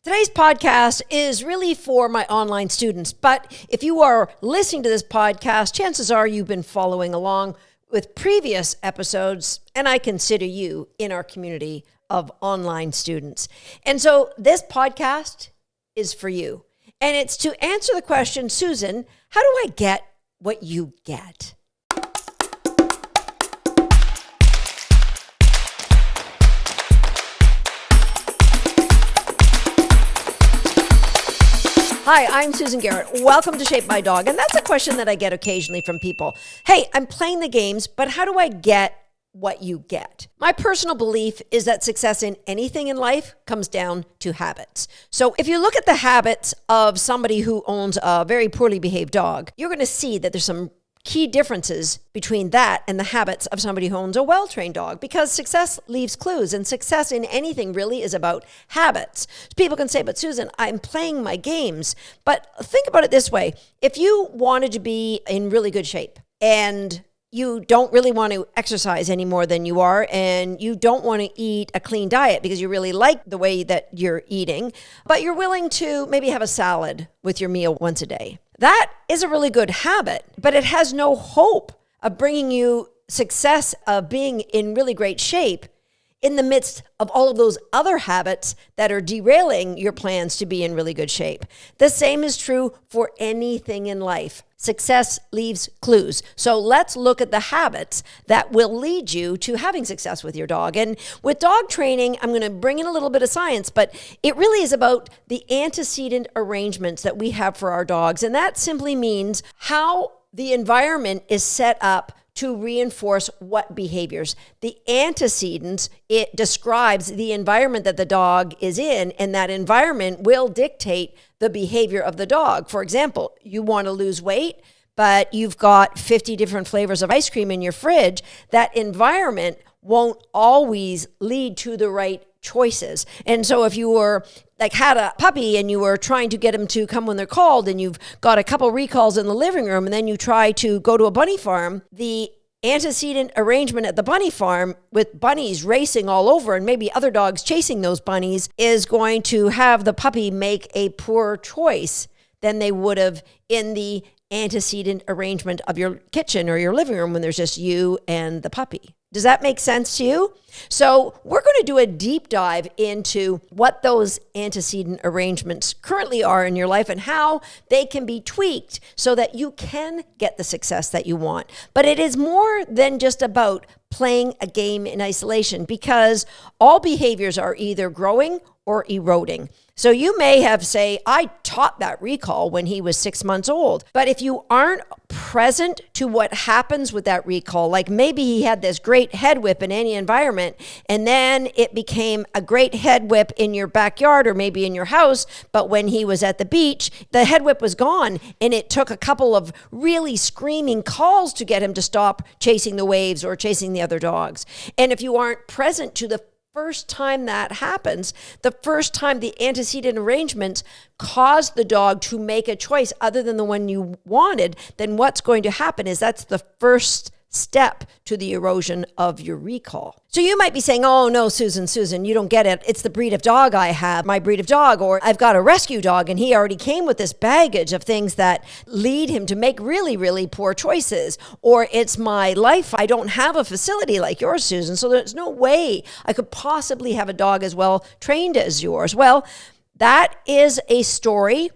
Today's podcast is really for my online students, but if you are listening to this podcast, chances are you've been following along with previous episodes, and I consider you in our community of online students. And so this podcast is for you. And it's to answer the question, Susan, how do I get what you get? Hi, I'm Susan Garrett. Welcome to Shape My Dog. And that's a question that I get occasionally from people. Hey, I'm playing the games, but how do I get what you get? My personal belief is that success in anything in life comes down to habits. So if you look at the habits of somebody who owns a very poorly behaved dog, you're going to see that there's some key differences between that and the habits of somebody who owns a well-trained dog, because success leaves clues, and success in anything really is about habits. So people can say, but Susan, I'm playing my games. But think about it this way. If you wanted to be in really good shape and you don't really want to exercise any more than you are, and you don't want to eat a clean diet because you really like the way that you're eating, but you're willing to maybe have a salad with your meal once a day. That is a really good habit, but it has no hope of bringing you success of being in really great shape in the midst of all of those other habits that are derailing your plans to be in really good shape. The same is true for anything in life. Success leaves clues. So let's look at the habits that will lead you to having success with your dog. And with dog training, I'm going to bring in a little bit of science, but it really is about the antecedent arrangements that we have for our dogs. And that simply means how the environment is set up to reinforce what behaviors. The antecedents, it describes the environment that the dog is in, and that environment will dictate the behavior of the dog. For example, you want to lose weight, but you've got 50 different flavors of ice cream in your fridge. That environment won't always lead to the right choices. And so if you were had a puppy and you were trying to get him to come when they're called, and you've got a couple recalls in the living room, and then you try to go to a bunny farm, the antecedent arrangement at the bunny farm with bunnies racing all over and maybe other dogs chasing those bunnies is going to have the puppy make a poorer choice than they would have in the antecedent arrangement of your kitchen or your living room when there's just you and the puppy. Does that make sense to you? So we're going to do a deep dive into what those antecedent arrangements currently are in your life and how they can be tweaked so that you can get the success that you want. But it is more than just about playing a game in isolation, because all behaviors are either growing or eroding. So you may have say, I taught that recall when he was 6 months old. But if you aren't present to what happens with that recall, like maybe he had this great head whip in any environment, and then it became a great head whip in your backyard or maybe in your house, but when he was at the beach, the head whip was gone, and it took a couple of really screaming calls to get him to stop chasing the waves or chasing the other dogs. And if you aren't present to the first time that happens, the first time the antecedent arrangements cause the dog to make a choice other than the one you wanted, then what's going to happen is that's the first step to the erosion of your recall. So you might be saying, oh no, Susan, you don't get it. It's the breed of dog I have, my breed of dog, or I've got a rescue dog and he already came with this baggage of things that lead him to make really, really poor choices. Or it's my life. I don't have a facility like yours, Susan, so there's no way I could possibly have a dog as well trained as yours. Well, that is a story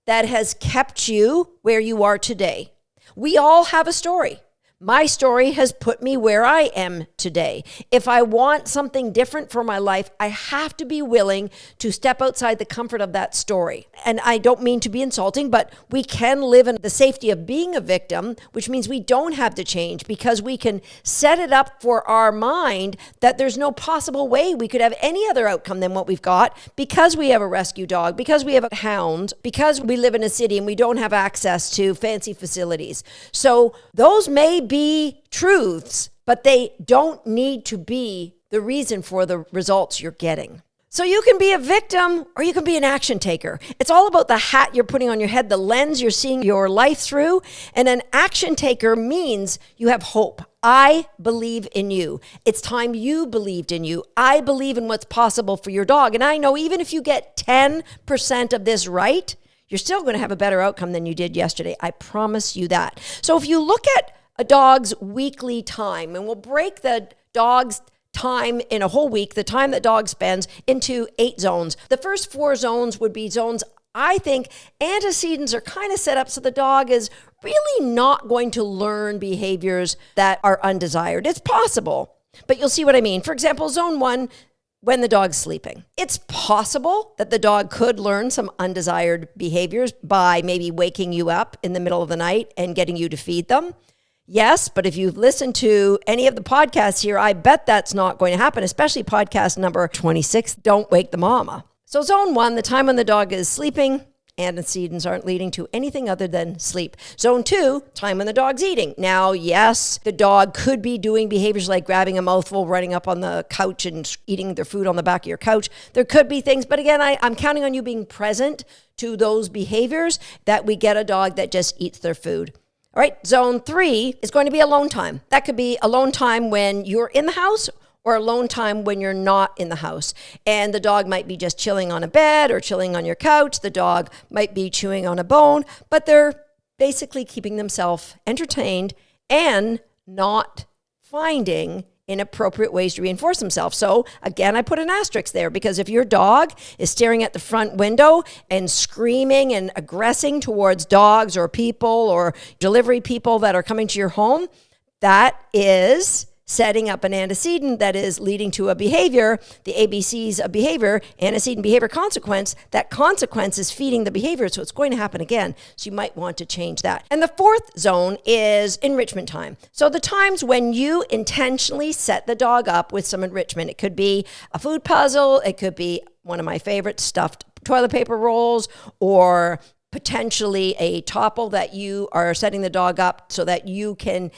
that has kept you where you are today. We all have a story. My story has put me where I am today. If I want something different for my life, I have to be willing to step outside the comfort of that story. And I don't mean to be insulting, but we can live in the safety of being a victim, which means we don't have to change because we can set it up for our mind that there's no possible way we could have any other outcome than what we've got because we have a rescue dog, because we have a hound, because we live in a city and we don't have access to fancy facilities. So those may be truths, but they don't need to be the reason for the results you're getting. So you can be a victim or you can be an action taker. It's all about the hat you're putting on your head, the lens you're seeing your life through. And an action taker means you have hope. I believe in you. It's time you believed in you. I believe in what's possible for your dog. And I know even if you get 10% of this right, you're still going to have a better outcome than you did yesterday. I promise you that. So if you look at a dog's weekly time, and we'll break the dog's time in a whole week, the time that dog spends, into 8 zones. The first 4 zones would be zones, I think, antecedents are kind of set up so the dog is really not going to learn behaviors that are undesired. It's possible, but you'll see what I mean. For example, zone 1, when the dog's sleeping. It's possible that the dog could learn some undesired behaviors by maybe waking you up in the middle of the night and getting you to feed them. Yes, but if you've listened to any of the podcasts here, I bet that's not going to happen, especially podcast number 26, Don't Wake the Mama. So zone 1, the time when the dog is sleeping, antecedents aren't leading to anything other than sleep. Zone 2, time when the dog's eating. Now, yes, the dog could be doing behaviors like grabbing a mouthful, running up on the couch and eating their food on the back of your couch. There could be things, but again, I'm counting on you being present to those behaviors that we get a dog that just eats their food. All right, zone 3 is going to be alone time. That could be alone time when you're in the house or alone time when you're not in the house. And the dog might be just chilling on a bed or chilling on your couch. The dog might be chewing on a bone, but they're basically keeping themselves entertained and not finding inappropriate ways to reinforce themselves. So again, I put an asterisk there because if your dog is staring at the front window and screaming and aggressing towards dogs or people or delivery people that are coming to your home, that is setting up an antecedent that is leading to a behavior, the ABCs of behavior, Antecedent-Behavior-Consequence. That consequence is feeding the behavior, so it's going to happen again. So you might want to change that. And the 4th zone is enrichment time. So the times when you intentionally set the dog up with some enrichment. It could be a food puzzle. It could be one of my favorite stuffed toilet paper rolls, or potentially a topple that you are setting the dog up so that you can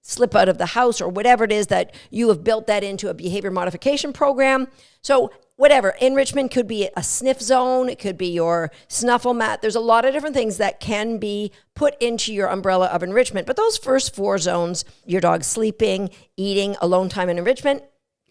slip out of the house, or whatever it is that you have built that into a behavior modification program. So whatever, enrichment could be a sniff zone. It could be your snuffle mat. There's a lot of different things that can be put into your umbrella of enrichment. But those first 4 zones, your dog sleeping, eating, alone time, and enrichment,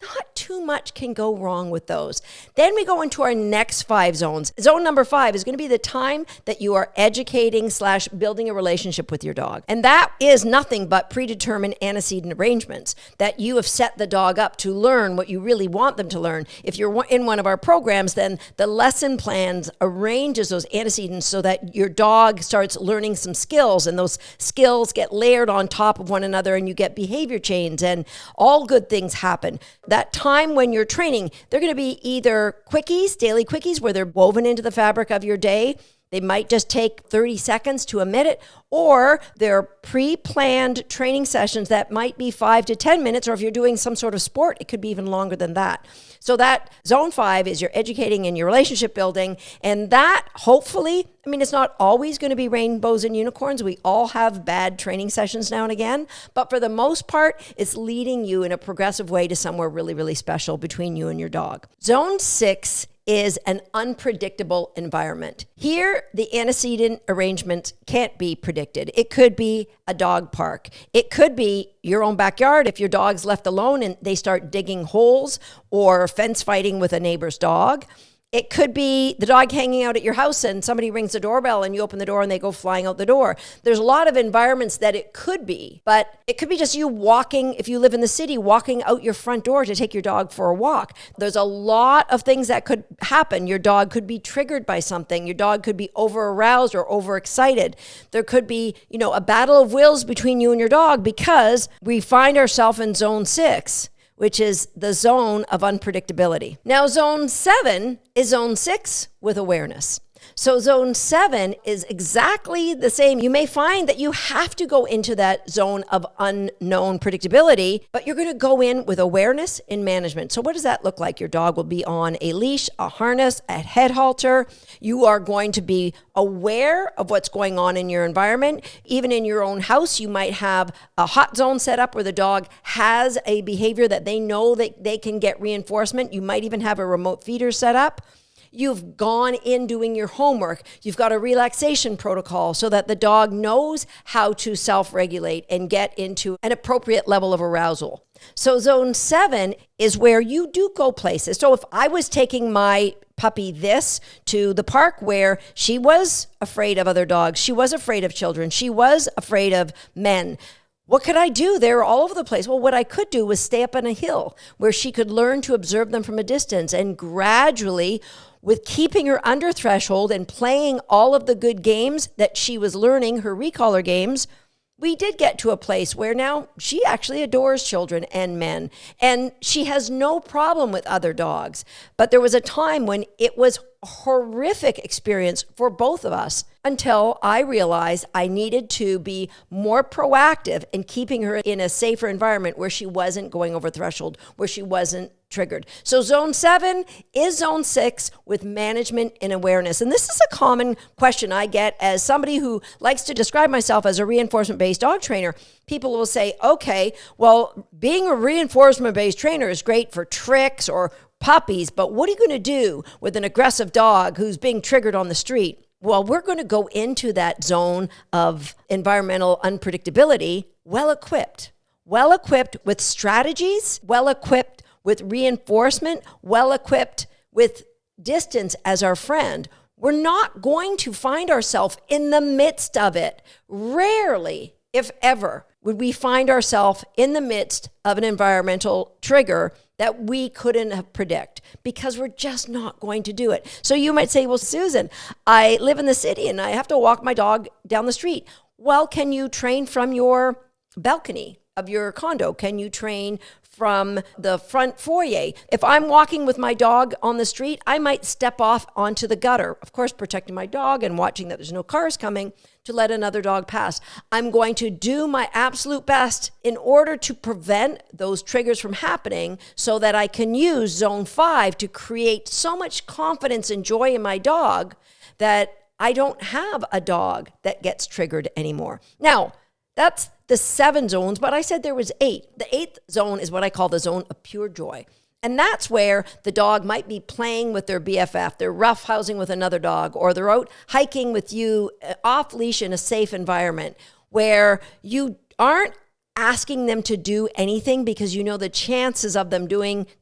not too much can go wrong with those. Then we go into our next 5 zones. Zone number 5 is going to be the time that you are educating / building a relationship with your dog. And that is nothing but predetermined antecedent arrangements that you have set the dog up to learn what you really want them to learn. If you're in one of our programs, then the lesson plans arranges those antecedents so that your dog starts learning some skills, and those skills get layered on top of one another, and you get behavior chains, and all good things happen. That time when you're training, they're going to be either quickies, daily quickies, where they're woven into the fabric of your day. They might just take 30 seconds to a minute, or they're pre-planned training sessions that might be 5 to 10 minutes, or if you're doing some sort of sport, it could be even longer than that. So that zone 5 is your educating and your relationship building. And that hopefully, I mean, it's not always going to be rainbows and unicorns. We all have bad training sessions now and again. But for the most part, it's leading you in a progressive way to somewhere really, really special between you and your dog. Zone 6 is an unpredictable environment. Here, the antecedent arrangement can't be predicted. It could be a dog park. It could be your own backyard if your dog's left alone and they start digging holes or fence fighting with a neighbor's dog. It could be the dog hanging out at your house and somebody rings the doorbell and you open the door and they go flying out the door. There's a lot of environments that it could be, but it could be just you walking, if you live in the city, walking out your front door to take your dog for a walk. There's a lot of things that could happen. Your dog could be triggered by something. Your dog could be over-aroused or overexcited. There could be, a battle of wills between you and your dog because we find ourselves in zone 6. Which is the zone of unpredictability. Now, zone 7 is zone 6 with awareness. So zone 7 is exactly the same. You may find that you have to go into that zone of unknown predictability, but you're going to go in with awareness and management. So what does that look like? Your dog will be on a leash, a harness, a head halter. You are going to be aware of what's going on in your environment. Even in your own house, you might have a hot zone set up where the dog has a behavior that they know that they can get reinforcement. You might even have a remote feeder set up. You've gone in doing your homework. You've got a relaxation protocol so that the dog knows how to self-regulate and get into an appropriate level of arousal. So zone 7 is where you do go places. So if I was taking my puppy to the park where she was afraid of other dogs, she was afraid of children, she was afraid of men, what could I do? They were all over the place. Well, what I could do was stay up on a hill where she could learn to observe them from a distance, and gradually, with keeping her under threshold and playing all of the good games that she was learning, her recaller games, we did get to a place where now she actually adores children and men, and she has no problem with other dogs. But there was a time when it was a horrific experience for both of us, until I realized I needed to be more proactive in keeping her in a safer environment where she wasn't going over threshold, where she wasn't triggered. So zone 7 is zone 6 with management and awareness. And this is a common question I get as somebody who likes to describe myself as a reinforcement-based dog trainer. People will say, okay, well, being a reinforcement-based trainer is great for tricks or puppies, but what are you going to do with an aggressive dog who's being triggered on the street? Well, we're going to go into that zone of environmental unpredictability well-equipped with strategies, well-equipped with reinforcement, well-equipped with distance as our friend. We're not going to find ourselves in the midst of it. Rarely, if ever, would we find ourselves in the midst of an environmental trigger that we couldn't have predict, because we're just not going to do it. So you might say, well, Susan, I live in the city and I have to walk my dog down the street. Well, can you train from your balcony of your condo? Can you train from the front foyer? If I'm walking with my dog on the street, I might step off onto the gutter, of course, protecting my dog and watching that there's no cars coming to let another dog pass. I'm going to do my absolute best in order to prevent those triggers from happening so that I can use zone 5 to create so much confidence and joy in my dog that I don't have a dog that gets triggered anymore. Now, that's the 7 zones, but I said there was 8. The 8th zone is what I call the zone of pure joy. And that's where the dog might be playing with their BFF, they're roughhousing with another dog, or they're out hiking with you off leash in a safe environment where you aren't asking them to do anything because you know the chances of them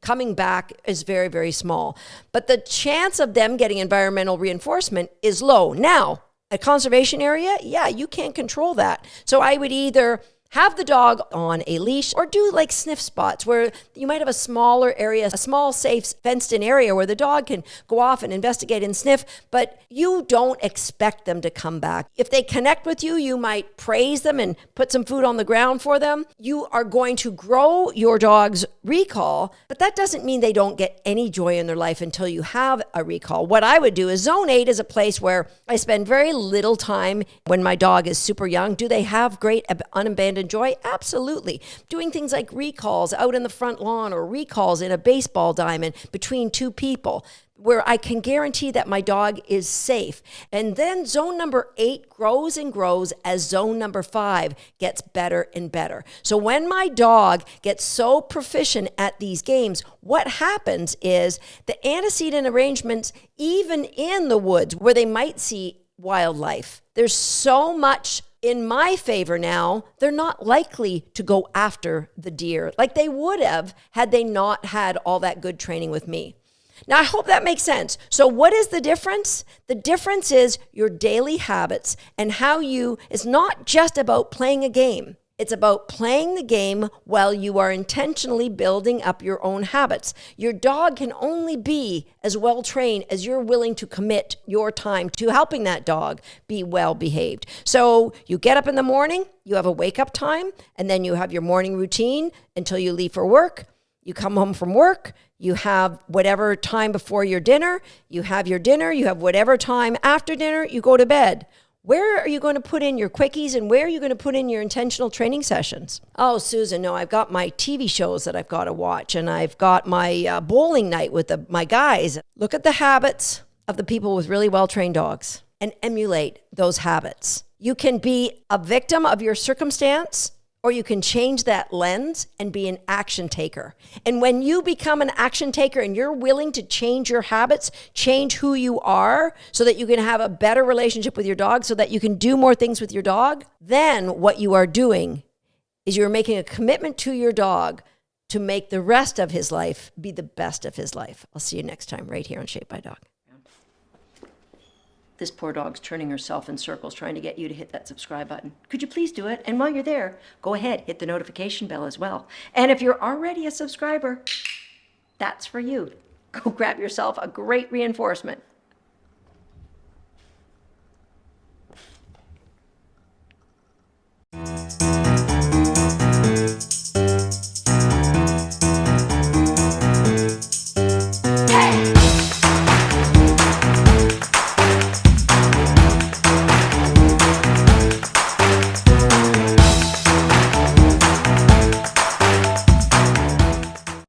coming back is very, very small. But the chance of them getting environmental reinforcement is low. Now, a conservation area, yeah, you can't control that. So I would either have the dog on a leash or do like sniff spots where you might have a smaller area, a small, safe, fenced-in area where the dog can go off and investigate and sniff, but you don't expect them to come back. If they connect with you, you might praise them and put some food on the ground for them. You are going to grow your dog's recall, but that doesn't mean they don't get any joy in their life until you have a recall. What I would do is zone 8 is a place where I spend very little time when my dog is super young. Do they have great unabandoned joy? Absolutely. Doing things like recalls out in the front lawn or recalls in a baseball diamond between 2 people where I can guarantee that my dog is safe. And then zone number 8 grows and grows as zone number 5 gets better and better. So when my dog gets so proficient at these games, what happens is the antecedent arrangements, even in the woods where they might see wildlife, there's so much in my favor now, they're not likely to go after the deer like they would have had they not had all that good training with me. Now, I hope that makes sense. So what is the difference? The difference is your daily habits and how it's not just about playing a game. It's about playing the game while you are intentionally building up your own habits. Your dog can only be as well trained as you're willing to commit your time to helping that dog be well behaved. So you get up in the morning, you have a wake up time, and then you have your morning routine until you leave for work. You come home from work, You have whatever time before your dinner, you have your dinner, you have whatever time after dinner, you go to bed. Where are you going to put in your quickies and where are you going to put in your intentional training sessions? Oh, Susan, no, I've got my TV shows that I've got to watch and I've got my bowling night with my guys. Look at the habits of the people with really well-trained dogs and emulate those habits. You can be a victim of your circumstance, or you can change that lens and be an action taker. And when you become an action taker and you're willing to change your habits, change who you are so that you can have a better relationship with your dog, so that you can do more things with your dog, then what you are doing is you're making a commitment to your dog to make the rest of his life be the best of his life. I'll see you next time right here on Shape by Dog. This poor dog's turning herself in circles trying to get you to hit that subscribe button. Could you please do it? And while you're there, go ahead, hit the notification bell as well. And if you're already a subscriber, that's for you. Go grab yourself a great reinforcement.